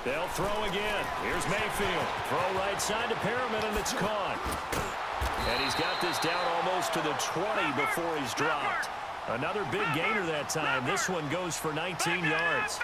They'll throw again. Here's Mayfield. Throw right side to Perriman, and it's caught. And he's got this down almost to the 20 before he's dropped. Another big gainer that time. This one goes for 19 yards.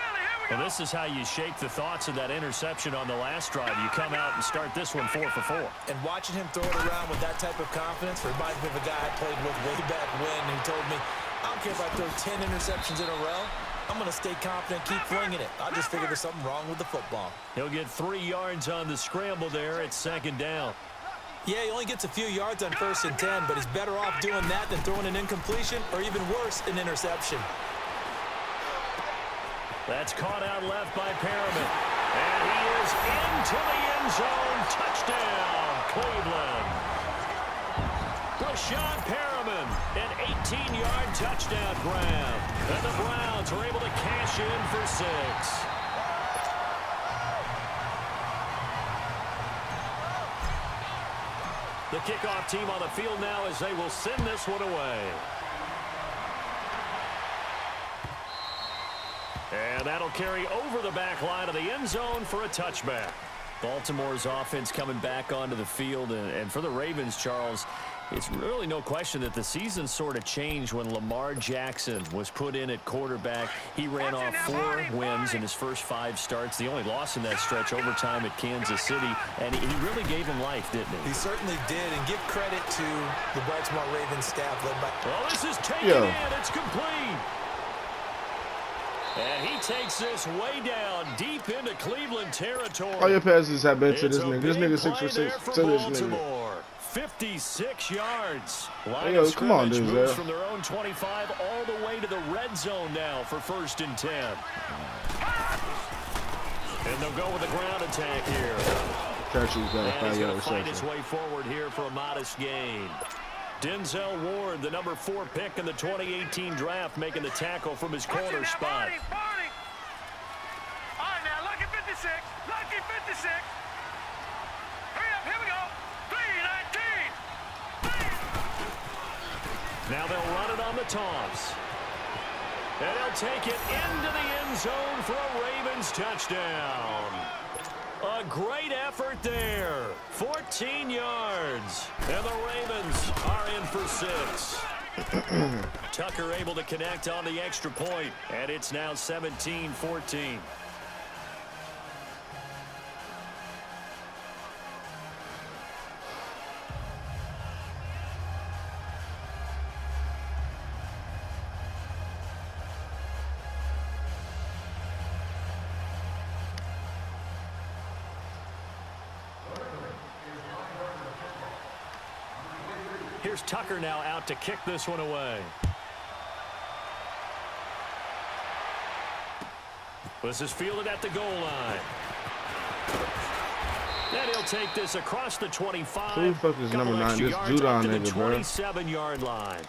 And this is how you shake the thoughts of that interception on the last drive. You come out and start this one 4 for 4. And watching him throw it around with that type of confidence reminds me of a guy I played with way back when who told me, I don't care if I throw 10 interceptions in a row. I'm going to stay confident, keep flinging it. I just figured there's something wrong with the football. He'll get 3 yards on the scramble there. It's second down. Yeah, he only gets a few yards on 1st and 10, but he's better off doing that than throwing an incompletion or even worse, an interception. That's caught out left by Perriman. And he is into the end zone. Touchdown, Cleveland. Brashad Perriman, an 18-yard touchdown grab. And the Browns are able to cash in for 6. The kickoff team on the field now as they will send this one away. And that'll carry over the back line of the end zone for a touchback. Baltimore's offense coming back onto the field. And for the Ravens, Charles, it's really no question that the season sort of changed when Lamar Jackson was put in at quarterback. He ran off 4 wins in his first 5 starts. The only loss in that stretch, overtime at Kansas City. And he really gave him life, didn't he? He certainly did. And give credit to the Baltimore Ravens staff led by... Well, this is taken in. It's complete. And he takes this way down, deep into Cleveland territory. All your passes have been to this nigga. This nigga 6 for 6 to this nigga. 56 yards. Hey, yo, come on, dude. Moves from their own 25 all the way to the red zone now for 1st and 10. And they'll go with the ground attack here. Churchill's got a 5-yard reception. Find his reception. way forward here for a modest gain. Denzel Ward, the number 4 pick in the 2018 draft, making the tackle from his corner spot. All right, now, lucky 56. Lucky 56. Hurry up, here we go. 3-19. Now they'll run it on the toss. And they'll take it into the end zone for a Ravens touchdown. A great effort there. 14 yards. And the Ravens are in for 6. Tucker able to connect on the extra point. And it's now 17-14. Here's Tucker now out to kick this one away. This is fielded at the goal line. And he'll take this across the 25. Who the fuck is number 9? This Judon nigga, bro. 27-yard line.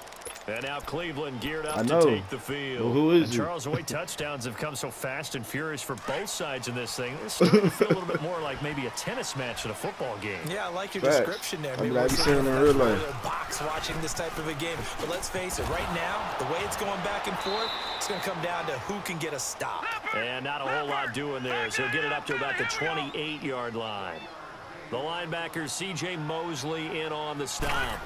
And now Cleveland geared up to take the field. Well, who is he? Charles, the way touchdowns have come so fast and furious for both sides in this thing, it's starting to feel a little bit more like maybe a tennis match at a football game. Yeah, I like your Facts. description there. I'm glad you're seeing it in real life. Box watching this type of a game. But let's face it, right now, the way it's going back and forth, it's going to come down to who can get a stop. And not a whole lot doing there, so he'll get it up to about the 28-yard line. The linebacker, C.J. Mosley, in on the stop.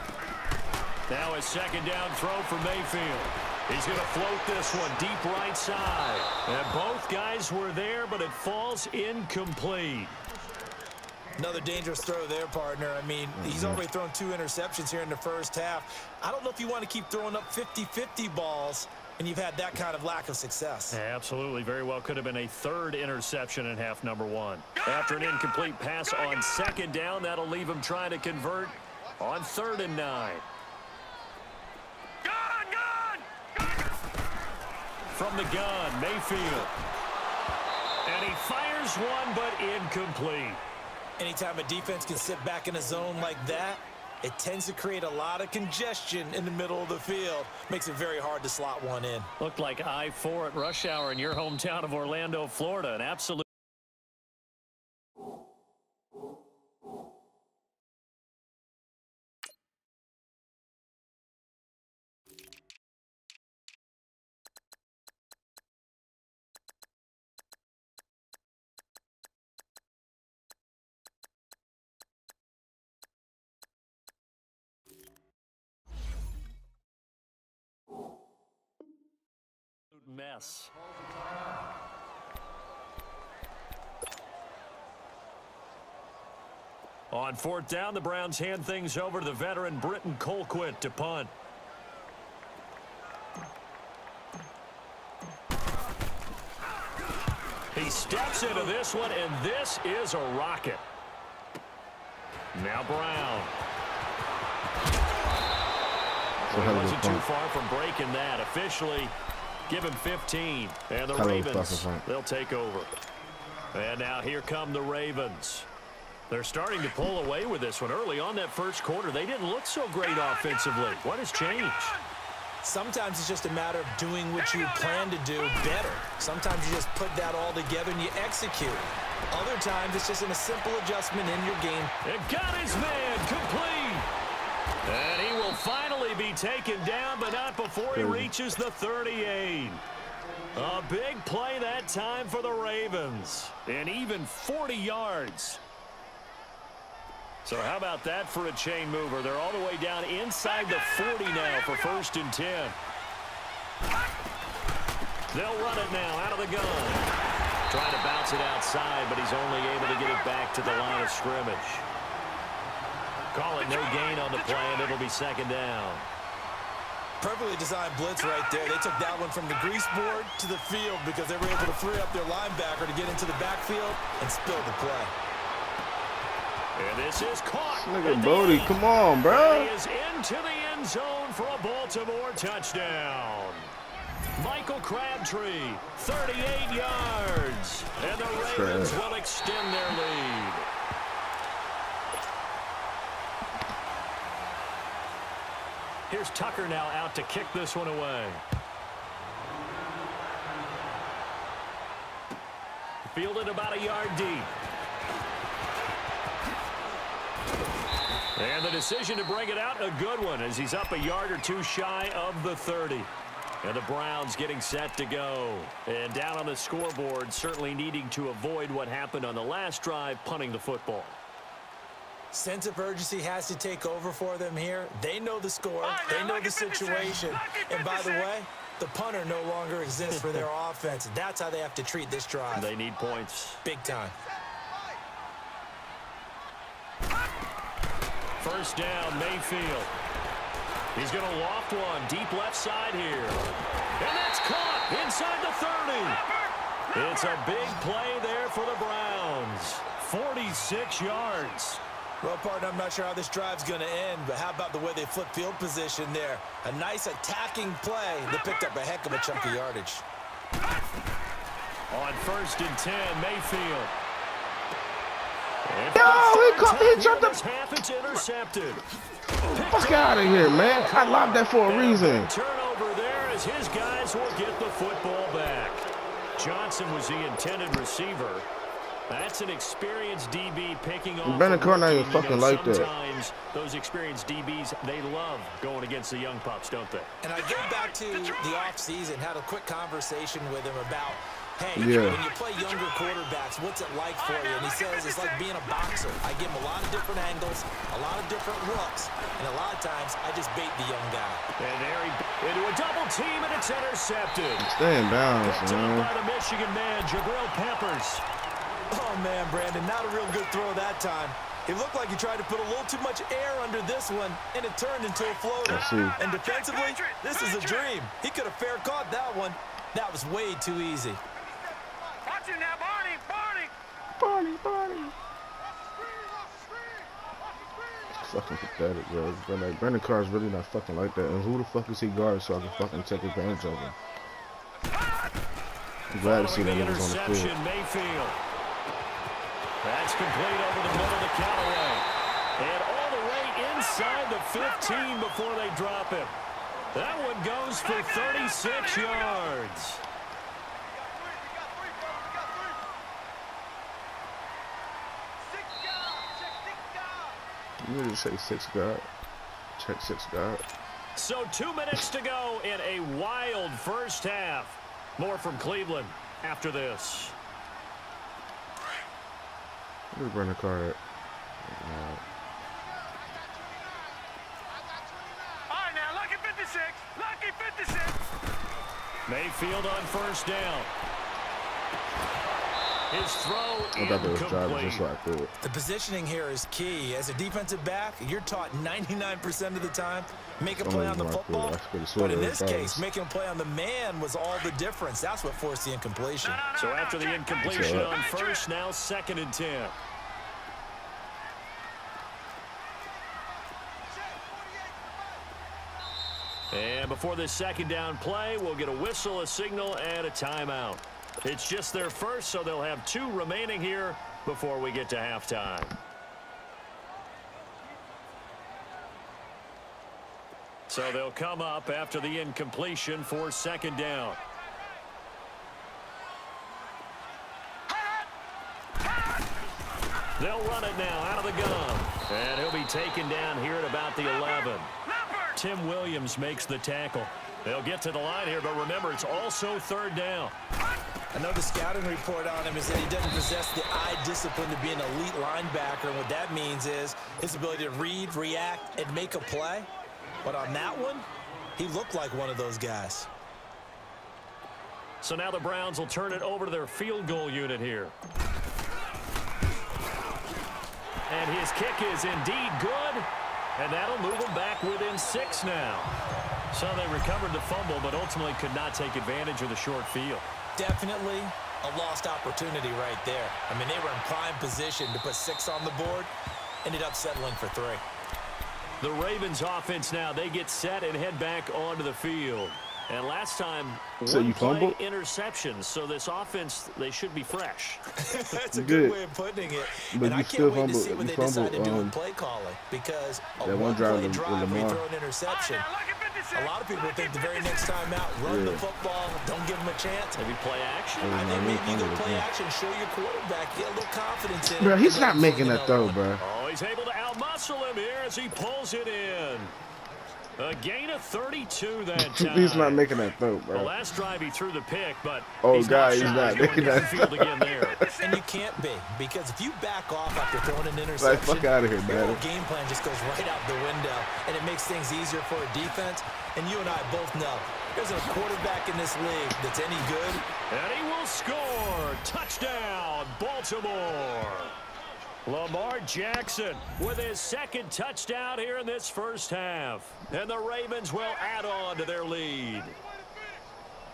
Now a second down throw for Mayfield. He's going to float this one deep right side. And both guys were there, but it falls incomplete. Another dangerous throw there, partner. I mean, he's already thrown 2 interceptions here in the first half. I don't know if you want to keep throwing up 50-50 balls, and you've had that kind of lack of success. Absolutely. Very well could have been a 3rd interception in half number 1. After an incomplete pass on second down, that'll leave him trying to convert on 3rd and 9. From the gun, Mayfield. And he fires one, but incomplete. Anytime a defense can sit back in a zone like that, it tends to create a lot of congestion in the middle of the field. Makes it very hard to slot one in. Looked like I-4 at rush hour in your hometown of Orlando, Florida. An absolute mess. On 4th down, the Browns hand things over to the veteran Britton Colquitt to punt. He steps into this one, and this is a rocket. Now Brown. He wasn't too far from breaking that. Officially, give him 15. And the Ravens, they'll take over. And now here come the Ravens. They're starting to pull away with this one. Early on that first quarter, they didn't look so great offensively. What has changed? Sometimes it's just a matter of doing what you plan to do better. Sometimes you just put that all together and you execute. Other times it's just a simple adjustment in your game. And got his man complete. And he will finally be taken down, but not before he reaches the 38. A big play that time for the Ravens. And even 40 yards. So how about that for a chain mover? They're all the way down inside the 40 now for 1st and 10. They'll run it now out of the gun. Trying to bounce it outside, but he's only able to get it back to the line of scrimmage. Call it no gain on the play, and it'll be 2nd down. Perfectly designed blitz right there. They took that one from the grease board to the field because they were able to free up their linebacker to get into the backfield and spill the play. And this is caught. Look at Bodie. Come on, bro. He is into the end zone for a Baltimore touchdown. Michael Crabtree, 38 yards. And the Ravens will extend their lead. Here's Tucker now out to kick this one away. Fielded about a yard deep. And the decision to bring it out, a good one, as he's up a yard or two shy of the 30. And the Browns getting set to go. And down on the scoreboard, certainly needing to avoid what happened on the last drive, punting the football. Sense of urgency has to take over for them here. They know the score. They know the situation. And by the way, the punter no longer exists for their offense. That's how they have to treat this drive. They need points. Big time. 1st down, Mayfield. He's going to loft one deep left side here. And that's caught inside the 30. It's a big play there for the Browns. 46 yards. Well, partner, I'm not sure how this drive's going to end, but how about the way they flip field position there? A nice attacking play. They picked up a heck of a chunk of yardage. On 1st and 10, Mayfield. He jumped up. Half, it's intercepted. Fuck out of here, man. I lobbed that for a reason. Turnover there as his guys will get the football back. Johnson was the intended receiver. That's an experienced DB picking off. Ben not even fucking like that. Sometimes those experienced DBs, they love going against the young pups, don't they? And I go back to the offseason, had a quick conversation with him about, hey, yeah, when you play younger quarterbacks, what's it like for you? And he says it's like being a boxer. I give him a lot of different angles, a lot of different looks, and a lot of times I just bait the young guy. And there he into a double team, and it's intercepted. Stay in bounds, man. By the Michigan man, Jabril Peppers. Oh, man, Brandon, not a real good throw that time. It looked like he tried to put a little too much air under this one, and it turned into a floater. And defensively, this is a dream. He could have fair caught that one. That was way too easy. Watch it now, Barney, Barney. Fucking pathetic, bro. Brandon Carr's really not fucking like that. And who the fuck is he guard so I can fucking take advantage of him? I'm glad to see that niggas on the field. Mayfield. That's complete over the middle to Callaway. And all the way inside the 15 before they drop him. That one goes for 36 yards. You need to say 6 guard. Check 6 guard. So 2 minutes to go in a wild first half. More from Cleveland after this. Where's Brandon Carr at? All right, now, lucky 56. Lucky 56. Mayfield on first down. His throw I thought they was driving just like that. The positioning here is key. As a defensive back, you're taught 99% of the time, make a play on the football. But in this case, making a play on the man was all the difference. That's what forced the incompletion. So after the incompletion on first, now 2nd and 10. And before this 2nd down play, we'll get a whistle, a signal, and a timeout. It's just their first, so they'll have 2 remaining here before we get to halftime. So they'll come up after the incompletion for 2nd down. They'll run it now out of the gun. And he'll be taken down here at about the 11. Tim Williams makes the tackle. They'll get to the line here, but remember, it's also 3rd down. I know the scouting report on him is that he doesn't possess the eye discipline to be an elite linebacker, and what that means is his ability to read, react, and make a play. But on that one, he looked like one of those guys. So now the Browns will turn it over to their field goal unit here. And his kick is indeed good, and that'll move them back within 6 now. So they recovered the fumble, but ultimately could not take advantage of the short field. Definitely a lost opportunity right there. I mean, they were in prime position to put 6 on the board, ended up settling for 3. The Ravens offense now, they get set and head back onto the field. And last time, So you fumbled? interceptions. So this offense, they should be fresh. That's a good way of putting it. But and you I still can't wait to fumbled. see what You they decide to do fumbled, in play calling. Because a that one drive one-play with drive where you Lamar. throw an interception. A lot of people think the very next time out, run the football, don't give them a chance. Maybe play action. I think maybe you go play action, show your quarterback, get a little confidence in Bro, it. he's not making that throw, bro. Oh, he's able to outmuscle him here as he pulls it in. A gain of 32 that time. He's not making that throw, The bro. last drive he threw the pick, but He's not making that field again there. And you can't be, because if you back off after throwing an Like, interception, fuck out of here, your whole man. game plan just goes right out the window, and it makes things easier for a defense. And you and I both know there's a quarterback in this league that's any good. And he will score. Touchdown, Baltimore. Lamar Jackson with his 2nd touchdown here in this first half. And the Ravens will add on to their lead.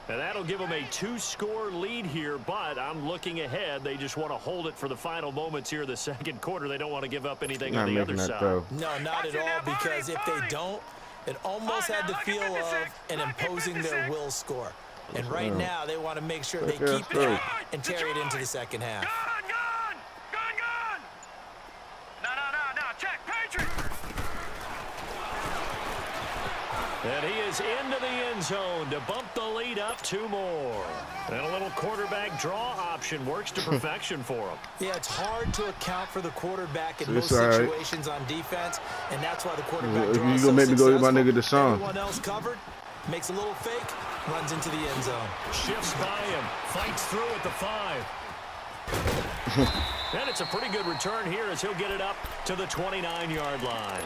And that'll give them a 2-score lead here, but I'm looking ahead. They just want to hold it for the final moments here in the 2nd quarter. They don't want to give up anything Not on the making other that side. throw. No, not at all, because if they don't, it almost had the feel of an imposing their will score. And right now, they want to make sure they keep that and carry it into the 2nd half. And he is into the end zone to bump the lead up 2 more. And a little quarterback draw option works to perfection for him. Yeah, it's hard to account for the quarterback in most situations on defense, and that's why the quarterback draw is so gonna make me go get my successful. nigga Deshaun. Everyone else covered, makes a little fake, runs into the end zone. Shifts by him, fights through at the 5. And it's a pretty good return here as he'll get it up to the 29-yard line.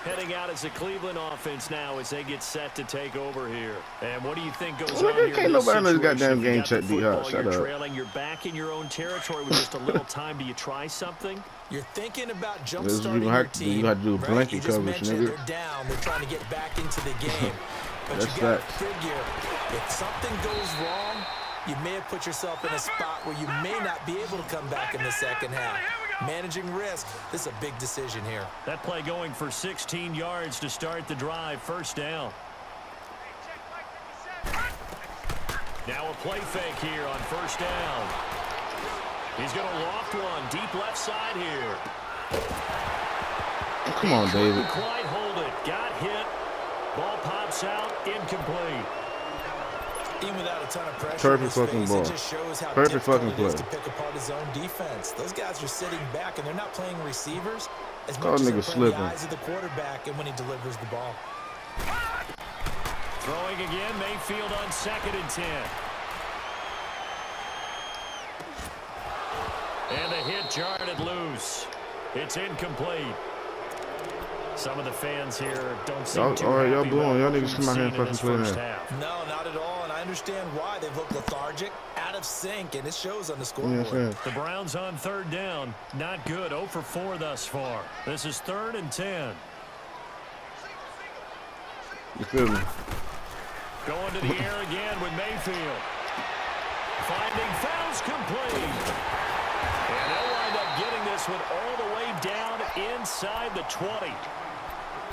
Heading out as the Cleveland offense now as they get set to take over here. And what do you think goes on here? Can't nobody in this goddamn game check D-Hop. Shut You're up. trailing, you're back in your own territory with just a little time. Do you try something? You're thinking about You jump-starting gonna your have to- team. you have to do a right? blanket You just coverage, mentioned nigga. they're down. They're trying to get back into the game. But That's you got to facts. figure, if something goes wrong, you may have put yourself in a spot where you may not be able to come back in the 2nd half. Managing risk, this is a big decision here. That play going for 16 yards to start the drive. First down. Now a play fake here on first down. He's going to loft one deep left side here. Come on, David. Couldn't quite hold it. Got hit. Ball pops out. Incomplete. Even without a ton of pressure Perfect in his fucking face, ball. it just shows how Perfect difficult fucking it is play. to pick apart his own defense. Those guys are sitting back, and they're not playing receivers as That much as nigga they're playing the slipping. eyes of the quarterback and when he delivers the ball. Throwing again. Mayfield on 2nd and 10. And the hit jarred it loose. It's incomplete. Some of the fans here don't seem too happy y'all blowing. Y'all about what niggas we've come out here and seen in fucking this play first that. half. No, not at all, and I I understand why they've looked lethargic, out of sync, and it shows on the scoreboard. Yes, The Browns on third down. Not good. 0 for 4 thus far. This is 3rd and 10. you feel me? Going to the air again with Mayfield. Finding fouls complete. And they'll wind up getting this one all the way down inside the 20.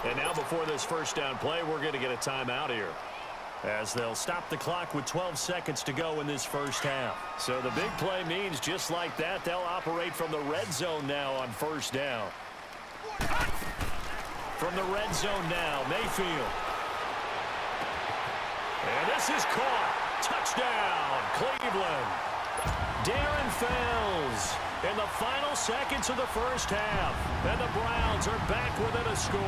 And now before this first down play, we're going to get a timeout here, as they'll stop the clock with 12 seconds to go in this first half. So the big play means just like that, they'll operate from the red zone now on first down. From the red zone now, Mayfield. And this is caught. Touchdown, Cleveland. Darren Fells in the final seconds of the first half. And the Browns are back within a score.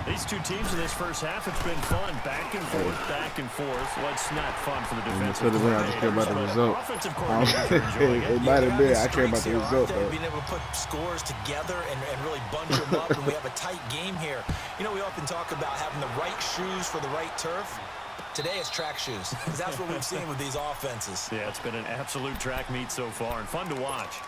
These two teams in this first half, it's been fun. Back and forth, back and forth. Well, it's not fun for the defensive I just care about the result. Offensive coordinators are enjoying it. It might have been. I care about the result, though. Being able to put scores together and really bunch them up, and we have a tight game here. You know, we often talk about having the right shoes for the right turf. Today it's track shoes, because that's what we've seen with these offenses. Yeah, it's been an absolute track meet so far, and fun to watch.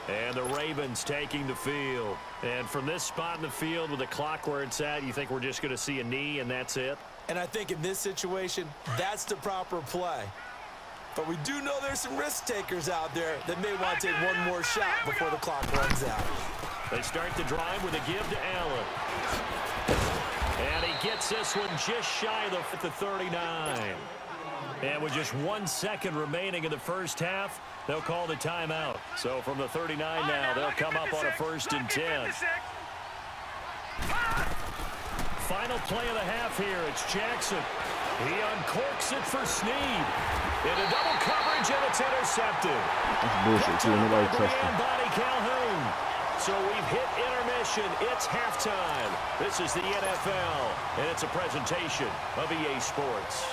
And the Ravens taking the field. And from this spot in the field with the clock where it's at, you think we're just going to see a knee and that's it? And I think in this situation, that's the proper play. But we do know there's some risk takers out there that may want to take one more shot before the clock runs out. They start the drive with a give to Allen. And he gets this one just shy of the 39. And with just 1 second remaining in the first half, they'll call the timeout. So from the 39 now, they'll come up on a 1st and 10. Final play of the half here. It's Jackson. He uncorks it for Snead. Into double coverage, and it's intercepted. That's bullshit, too. Nobody touched him. Body Calhoun. So we've hit intermission. It's halftime. This is the NFL, and it's a presentation of EA Sports.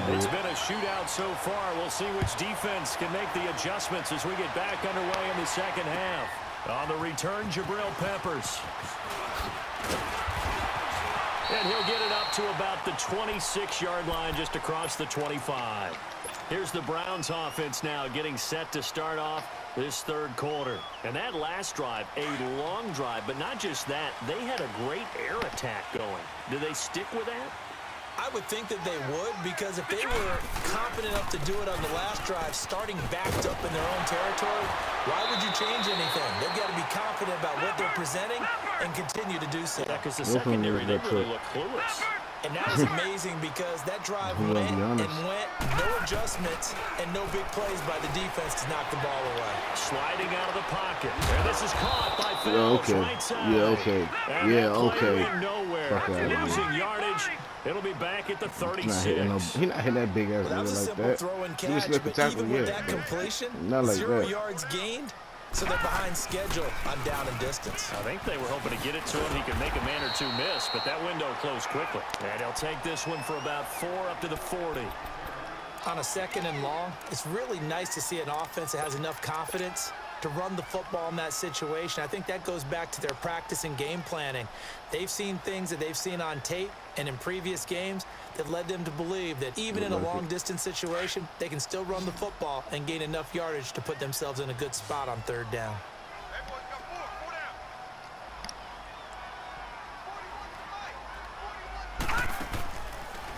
It's been a shootout so far. We'll see which defense can make the adjustments as we get back underway in the second half. On the return, Jabril Peppers. And he'll get it up to about the 26-yard line, just across the 25. Here's the Browns offense now getting set to start off this third quarter. And that last drive, a long drive, but not just that. They had a great air attack going. Do they stick with that? I would think that they would, because if they were confident enough to do it on the last drive, starting backed up in their own territory, why would you change anything? They've got to be confident about what they're presenting and continue to do so. Yeah, because the secondary, they really look clueless. And that was amazing because that drive went and went, no adjustments, and no big plays by the defense to knock the ball away. Sliding out of the pocket. And this is caught by Fells. Yeah, okay. Right side. Yeah, okay. And Yeah, okay. Nowhere. Fuck out of here. Losing yardage. It'll be back at the 36. He's not hitting that big ass That was a like simple that. throw and He catch, just but tackle, even with that completion, not like 0 that. yards gained, so they're behind schedule on down and distance. I think they were hoping to get it to him. He could make a man or two miss, but that window closed quickly. And he'll take this one for about 4 up to the 40. On a 2nd and long, it's really nice to see an offense that has enough confidence to run the football in that situation. I think that goes back to their practice and game planning. They've seen things that they've seen on tape and in previous games that led them to believe that even in a long-distance situation, they can still run the football and gain enough yardage to put themselves in a good spot on 3rd down.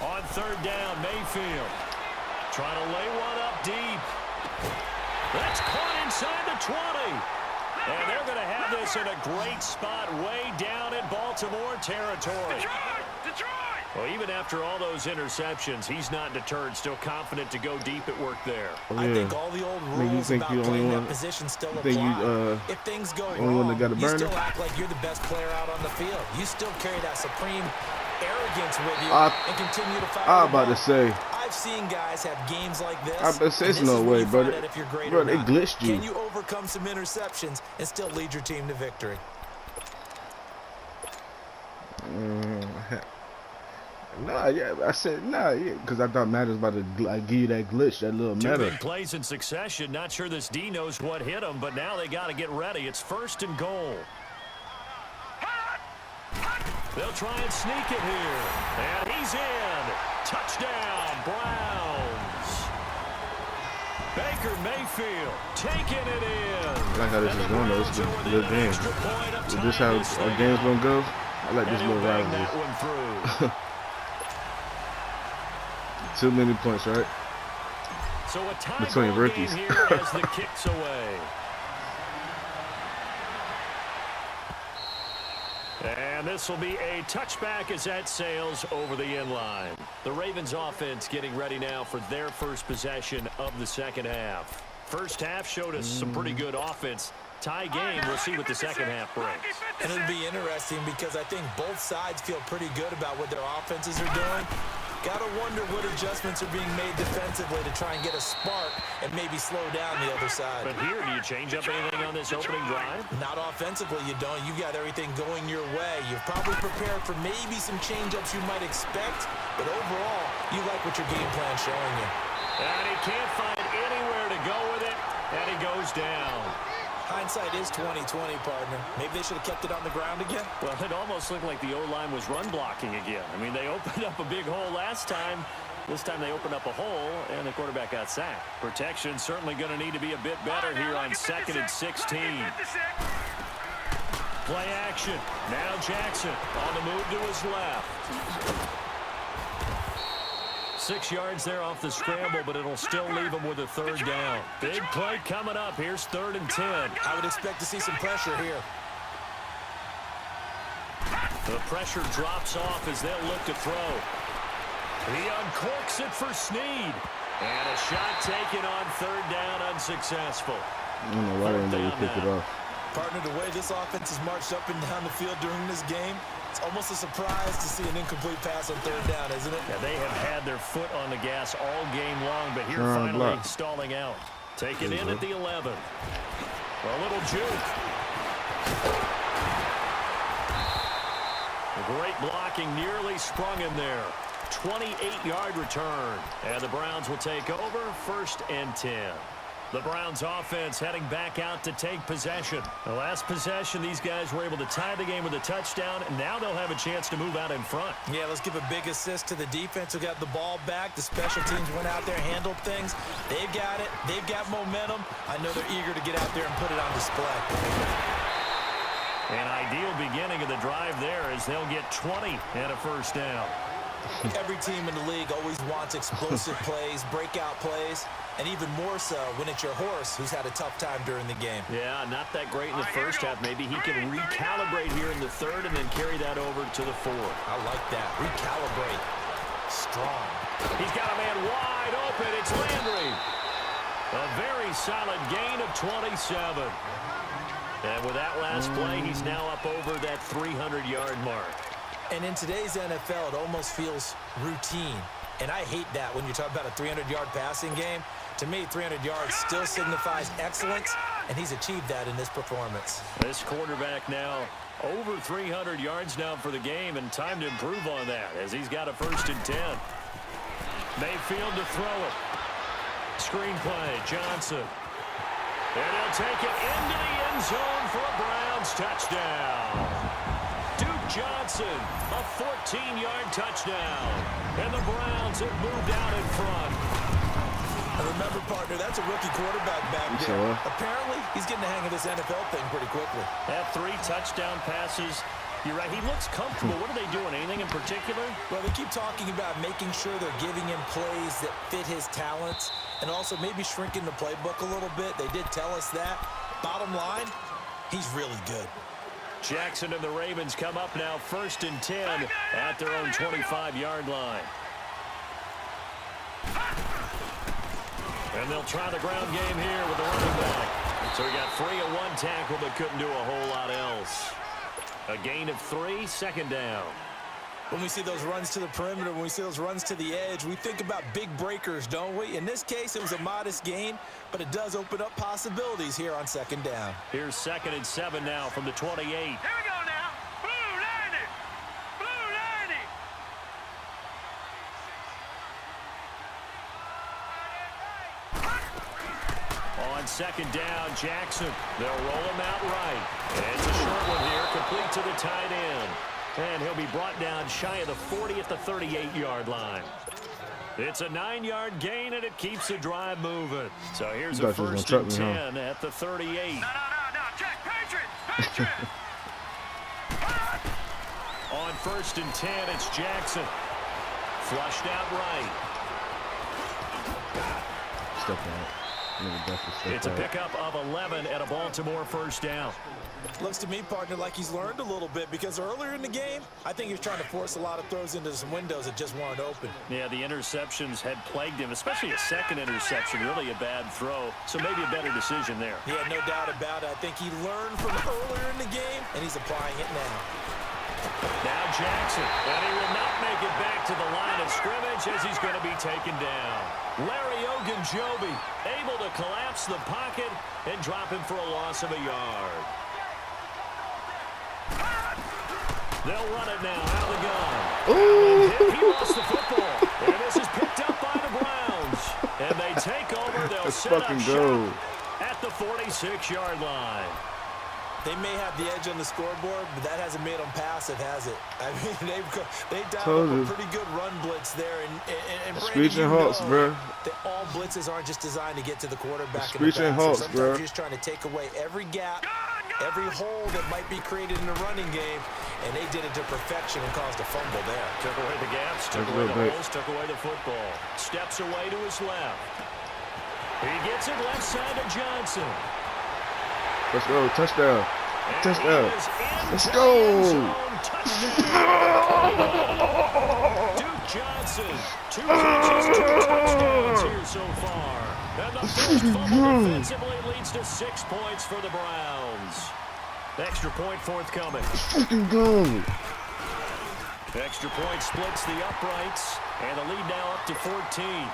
On 3rd down, Mayfield trying to lay one up deep. That's caught inside the 20. And they're going to have this in a great spot way down in Baltimore territory. Detroit! Well, even after all those interceptions, he's not deterred, still confident to go deep at work there. Oh, I yeah. think all the old rules about playing that position still apply. If things go wrong, you still act like you're the best player out on the field. You still carry that supreme arrogance with you and continue to fight. I'm about to say. I've seen guys have games like this. I bet it's no way, brother. Bro, they glitched you. Can you overcome some interceptions and still lead your team to victory? Nah, yeah, I said nah, yeah, because I thought Matt was about to give you that glitch, that little Two matter. big plays in succession. Not sure this D knows what hit him, but now they got to get ready. It's 1st and goal. They'll try and sneak it here. And he's in. Touchdown. Baker Mayfield taking it in. I like how this is going, though. It's a good game. Is this how our game's going to go? I like this little rivalry. Too many points, right? So a tie between ball rookies. game here as the kicks away. And this will be a touchback as that sails over the end line. The Ravens offense getting ready now for their first possession of the second half. First half showed us some pretty good offense. Tie game, we'll see what the second half brings. And it'll be interesting because I think both sides feel pretty good about what their offenses are doing. Gotta wonder what adjustments are being made defensively to try and get a spark and maybe slow down the other side. But here, do you change up anything on this opening drive? Not offensively, you don't. You got everything going your way. You've probably prepared for maybe some change-ups you might expect, but overall, you like what your game plan's showing you. And he can't find anywhere to go with it, and he goes down. Hindsight is 20/20, partner. Maybe they should have kept it on the ground again. Well, it almost looked like the O-line was run blocking again. I mean, they opened up a big hole last time. This time they opened up a hole, and the quarterback got sacked. Protection certainly going to need to be a bit better here on 2nd and 16. Play action. Now Jackson on the move to his left. 6 yards there off the scramble, but it'll still leave him with a third down. Big play coming up. Here's 3rd and 10. I would expect to see some pressure here. The pressure drops off as they'll look to throw. He uncorks it for Snead. And a shot taken on 3rd down, unsuccessful. I don't know why they didn't pick it off. Partner, the way this offense has marched up and down the field during this game, it's almost a surprise to see an incomplete pass on 3rd down, isn't it? Yeah, they have had their foot on the gas all game long, but here finally stalling out. Taken in at the 11. A little juke. Great blocking, nearly sprung him there. 28-yard return. And the Browns will take over 1st and 10. The Browns offense heading back out to take possession. The last possession, these guys were able to tie the game with a touchdown, and now they'll have a chance to move out in front. Yeah, let's give a big assist to the defense who got the ball back. The special teams went out there, handled things. They've got it. They've got momentum. I know they're eager to get out there and put it on display. An ideal beginning of the drive there as they'll get 20 and a first down. Every team in the league always wants explosive plays, breakout plays, and even more so when it's your horse who's had a tough time during the game. Yeah, not that great in the first half. Maybe he can recalibrate here in the 3rd and then carry that over to the 4th. I like that. Recalibrate. Strong. He's got a man wide open. It's Landry. A very solid gain of 27. And with that last play, he's now up over that 300-yard mark. And in today's NFL, it almost feels routine. And I hate that when you talk about a 300-yard passing game. To me, 300 yards still signifies excellence, and he's achieved that in this performance. This quarterback now over 300 yards now for the game, and time to improve on that as he's got a 1st and 10. Mayfield to throw it. Screen play, Johnson. And he'll take it into the end zone for a Browns touchdown. Johnson, a 14-yard touchdown. And the Browns have moved out in front. And remember, partner, that's a rookie quarterback back there. Apparently, he's getting the hang of this NFL thing pretty quickly. Had 3 touchdown passes. You're right, he looks comfortable. What are they doing? Anything in particular? Well, they keep talking about making sure they're giving him plays that fit his talents and also maybe shrinking the playbook a little bit. They did tell us that. Bottom line, he's really good. Jackson and the Ravens come up now 1st and 10 at their own 25-yard line. And they'll try the ground game here with the running back. So he got free of 1 tackle but couldn't do a whole lot else. A gain of 3, 2nd down. When we see those runs to the perimeter, when we see those runs to the edge, we think about big breakers, don't we? In this case, it was a modest gain, but it does open up possibilities here on 2nd down. Here's 2nd and 7 now from the 28. Here we go now. Blue 90. Blue 90. On 2nd down, Jackson. They'll roll him out right. And it's a short one here, complete to the tight end. And he'll be brought down shy of the 40 at the 38-yard line. It's a 9-yard gain, and it keeps the drive moving. So here's a Thought you was first gonna and chuck me, 10 at the 38. No, Jack, Patriot! On first and 10, it's Jackson. Flushed out right. Step out. Nigga definitely step It's a out. pickup of 11 and a Baltimore first down. Looks to me, partner, like he's learned a little bit because earlier in the game, I think he was trying to force a lot of throws into some windows that just weren't open. Yeah, the interceptions had plagued him, especially a second interception, really a bad throw. So maybe a better decision there. Yeah, no doubt about it. I think he learned from earlier in the game, and he's applying it now. Now Jackson, and he will not make it back to the line of scrimmage as he's going to be taken down. Larry Ogunjobi able to collapse the pocket and drop him for a loss of a yard. They'll run it now out of the gun. Ooh. He lost the football, and this is picked up by the Browns. And they take over. They'll Let's set up fucking go. shop at the 46-yard line. They may have the edge on the scoreboard, but that hasn't made them passive, has it? I mean, they dialed up a pretty good run blitz there. And Screeching Brandon, Hawks, bro. that all blitzes aren't just designed to get to the quarterback. Screeching Hawks, Sometimes bro. you're just trying to take away every gap, every hole that might be created in the running game, and they did it to perfection and caused a fumble there. Took away the gaps, took away the holes, took away the football. Steps away to his left. He gets it left side to Johnson. Let's go. Touchdown. And Touchdown. he is in Let's the go. end zone. Touchdown. Duke Johnson. 2 catches, 2 touchdowns here so far. And the first fumble defensively leads to 6 points for the Browns. Extra point forthcoming. Fucking go. Extra point splits the uprights, and the lead now up to 14.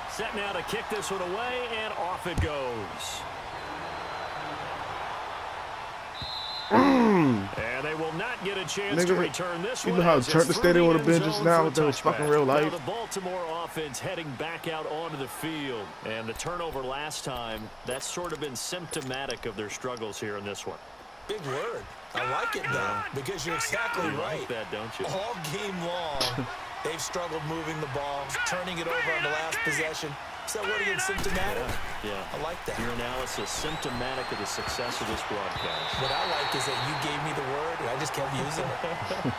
Set now to kick this one away, and off it goes. And they will not get a chance to return this one. You know how as turnt it's the through stadium would end have been just zone now for if a that was fucking touchback. real Now life? the Baltimore offense heading back out onto the field. And the turnover last time, that's sort of been symptomatic of their struggles here in this one. Big word. I like it, though, because you're exactly You right. like that, don't you? All game long, they've struggled moving the ball, turning it over on the last possession. Is that word again, symptomatic? Yeah. I like that. Your analysis symptomatic of the success of this broadcast. What I like is that you gave me the word, and I just kept using it.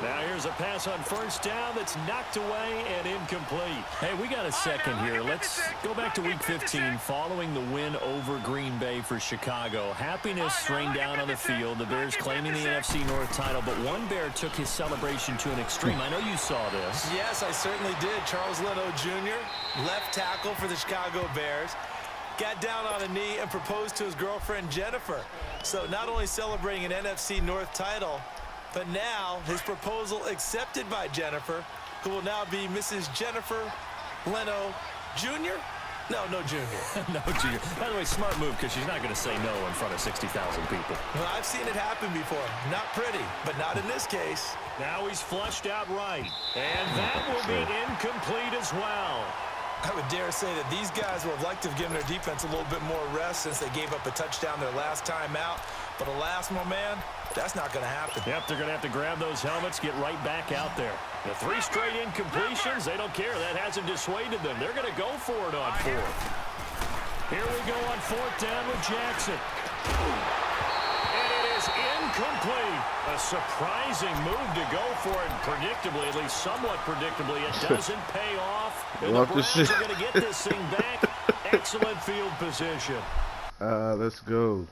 Now here's a pass on first down that's knocked away and incomplete. Hey, we got a second here. Let's go back to Week 15 following the win over Green Bay for Chicago. Happiness rained down on the field. The Bears claiming the NFC North title, but one Bear took his celebration to an extreme. I know you saw this. Yes, I certainly did. Charles Leno Jr., left tackle for the Chicago Bears, got down on a knee and proposed to his girlfriend Jennifer. So not only celebrating an NFC North title, but now his proposal accepted by Jennifer, who will now be Mrs. Jennifer Leno Jr.? No Junior. No, Junior. By the way, smart move because she's not going to say no in front of 60,000 people. Well, I've seen it happen before. Not pretty, but not in this case. Now he's flushed out right. And that will be incomplete as well. I would dare say that these guys would have liked to have given their defense a little bit more rest since they gave up a touchdown their last time out. But alas, my man, that's not going to happen. Yep, they're going to have to grab those helmets, get right back out there. The 3 straight incompletions, they don't care. That hasn't dissuaded them. They're going to go for it on 4th. Here we go on 4th down with Jackson. And it is incomplete. A surprising move to go for it. Predictably, at least somewhat predictably, it doesn't pay off. And the Browns are going to get this thing back. Excellent field position. Let's go.